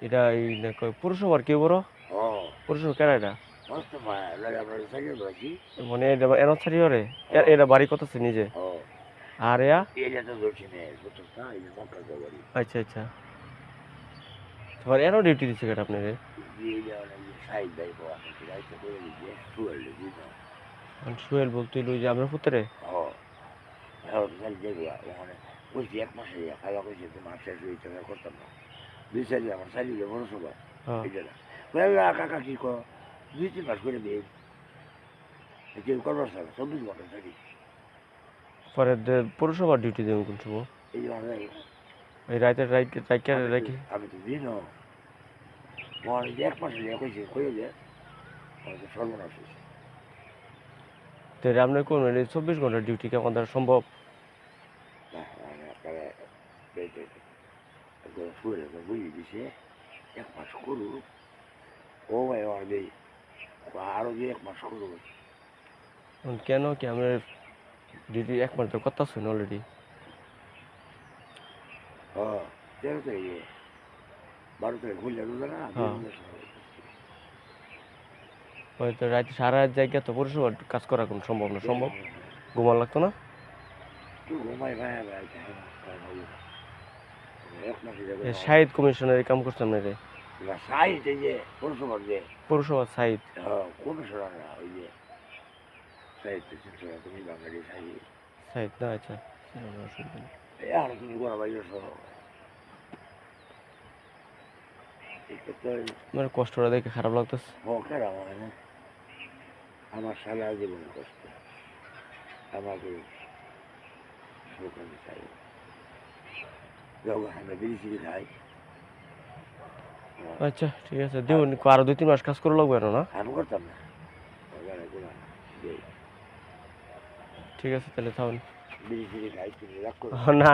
এটা এই পুরসভার কেউ বড় ও পুরসভা কেরা এটা মস্ত মায়া লাগে আপনার সাইকেল বাকি মানে এটা এন ছাড়ি ওরে ও এটা বাড়ি কত আছে নিজে ও আর এয়া এটা তো ধরছি না বুঝছো না এই মক্কা বাড়ি আচ্ছা আচ্ছা তোমার এরও ডিউটি দিচ্ছে কেটা আপনার দিয়ে যাওয়া লাগে সাইড বাই বাবা রাইতে করে দিয়ে শুয়ে লেগে না সুয়েল বলতে লই যে আপনার পুত্রে ও এখন খালি দেখবো ওখানে বলছি এক মাসে খাওয়া করছি তোমার শেষ হয়েছে করতাম না দুই সাইডে আমার সাইডে বড় সভা হ্যাঁ এটা না কাকা কি কর 2-3 মাস করে দিয়ে কেউ করবার সাথে 24 ঘন্টা থাকি পরে পুরসভার ডিউটি দেবেন কোন সময় এই যে আমরা এই রাইতের রাইকে আমি তো দিনও মনে যে এক মাসে কইছে কইয়ে যে আমাদের সর্বনাশ হয়েছে তো আপনার কোন 24 ঘন্টা ডিউটি কেমন দ্বারা সম্ভব না মানে আপনারা একদম শুয়ে বুঝিয়ে দিছে এক মাস করুক ও ভাই আমার দেই আরো যে এক মাস করুক কেন কি আমরা ডিউটি এক মাস তো কথা শুন অলরেডি হ্যাঁ তেরো তারিখে 12 তারিখ ভুলে গেল না হ্যাঁ হয়তো রাতে সারা রাত জায়গা তো পুরসভার কাজ করা কোন সম্ভব না সম্ভব ঘুমান লাগতো না তুই ঘুমাই ভাই ভাই এক মাসে যাবে সাহিদ কমিশনের কাম করতাম না রে সাইড এই যে পৌরসভার যে পৌরসভা সাহিদ কমিশনার না ওই যে সাইড তুমি বাঙালি সাইড সাহিদ না আচ্ছা অসুবিধা নেই আর তুমি গোড়া বাইরে মানে কষ্টটা দেখে খারাপ লাগতেছে কেরা হয় না আমার সারা জীবন কষ্ট আমাকে সরকারি চাই যখন আমরা বেরিয়েছি খাই আচ্ছা ঠিক আছে দেখুন আরো 2-3 মাস কাজ করে লাগবে না আমি করতাম না ঠিক আছে তাহলে তাহলে বেরিয়েছি খাই তুমি রাগ করো না